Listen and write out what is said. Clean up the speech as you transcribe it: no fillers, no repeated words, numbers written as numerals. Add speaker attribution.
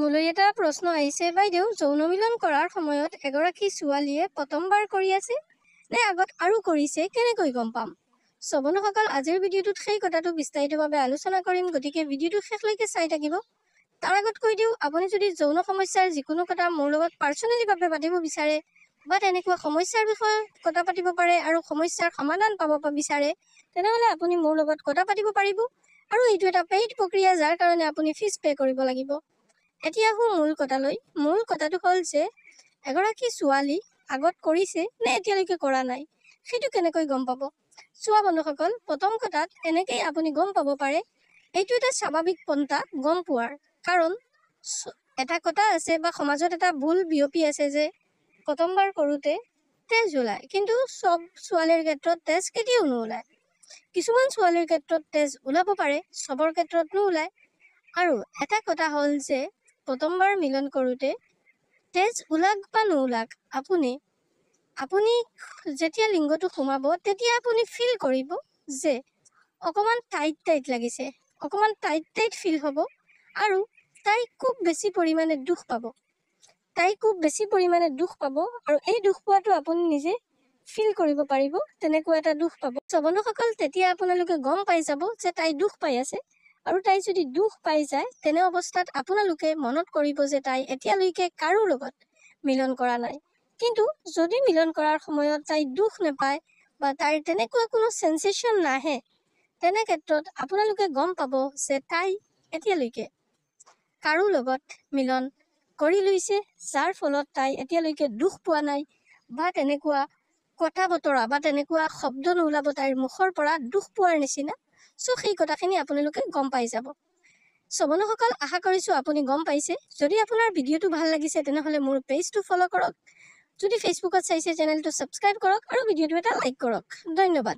Speaker 1: মোলৈ এটা প্ৰশ্ন আহিছে, বাইদেউ যৌন মিলন কৰাৰ সময়ত এগৰাকী ছোৱালীয়ে প্ৰথমবাৰ কৰি আছে নে আগত আৰু কৰিছে কেনেকৈ গম পাম? বন্ধুসকল, আজিৰ ভিডিঅ'টোত সেই কথাটো বিস্তাৰিতভাৱে আলোচনা কৰিম, গতিকে ভিডিঅ'টো শেষলৈকে চাই থাকিব। তাৰ আগত কৈ দিওঁ, আপুনি যদি যৌন সমস্যাৰ যিকোনো কথা মোৰ লগত পাৰ্চনেলিভাৱে পাতিব বিচাৰে বা তেনেকুৱা সমস্যাৰ বিষয়ে কথা পাতিব পাৰে আৰু সমস্যাৰ সমাধান পাব বিচাৰে, তেনেহ'লে আপুনি মোৰ লগত কথা পাতিব পাৰিব। আৰু এইটো এটা পেইড প্ৰক্ৰিয়া, যাৰ কাৰণে আপুনি ফিজ পে' কৰিব লাগিব। এতিয়া আহোঁ মূল কথালৈ। মূল কথাটো হ'ল যে এগৰাকী ছোৱালী আগত কৰিছে নে এতিয়ালৈকে কৰা নাই, সেইটো কেনেকৈ গম পাব? চোৱা বন্ধুসকল, প্ৰথম কথাত এনেকেই আপুনি গম পাব পাৰে, এইটো এটা স্বাভাৱিক পন্থা গম পোৱাৰ। কাৰণ এটা কথা আছে বা সমাজত এটা ভুল বিয়পি আছে যে প্ৰথমবাৰ কৰোঁতে তেজ ওলায়, কিন্তু চব ছোৱালীৰ ক্ষেত্ৰত তেজ কেতিয়াও নোলায়। কিছুমান ছোৱালীৰ ক্ষেত্ৰত তেজ ওলাব পাৰে, চবৰ ক্ষেত্ৰত নোলায়। আৰু এটা কথা হ'ল যে প্ৰথমবাৰ মিলন কৰোঁতে তেজ ওলাক বা নোলাক, আপুনি যেতিয়া লিংগটো সোমাব তেতিয়া আপুনি ফিল কৰিব যে অকণমান টাইট লাগিছে, অকণমান টাইট ফিল হ'ব। আৰু তাই খুব বেছি পৰিমাণে দুখ পাব। আৰু এই দুখ পোৱাটো আপুনি নিজে ফিল কৰিব পাৰিব, তেনেকুৱা এটা দুখ পাব। বন্ধুসকল, তেতিয়া আপোনালোকে গম পাই যাব যে তাই দুখ পাই আছে। আৰু তাই যদি দুখ পাই যায়, তেনে অৱস্থাত আপোনালোকে মনত কৰিব যে তাই এতিয়ালৈকে কাৰো লগত মিলন কৰা নাই। কিন্তু যদি মিলন কৰাৰ সময়ত তাই দুখ নাপায় বা তাইৰ তেনেকুৱা কোনো সেন্সেশ্যন নাহে, তেনে ক্ষেত্ৰত আপোনালোকে গম পাব যে তাই এতিয়ালৈকে কাৰো লগত মিলন কৰি লৈছে, যাৰ ফলত তাই এতিয়ালৈকে দুখ পোৱা নাই বা তেনেকুৱা কথা বতৰা বা তেনেকুৱা শব্দ নোলাব তাইৰ মুখৰ পৰা দুখ পোৱাৰ নিচিনা। সেই কথাখিনি আপোনালোকে গম পাই যাব। বন্ধুসকল, আশা কৰিছোঁ আপুনি গম পাইছে। যদি আপোনাৰ ভিডিঅ'টো ভাল লাগিছে, তেনেহ'লে মোৰ পেজটো ফ'ল' কৰক। যদি ফেচবুকত চাইছে, চেনেলটো ছাবস্ক্ৰাইব কৰক আৰু ভিডিঅ'টো এটা লাইক কৰক। ধন্যবাদ।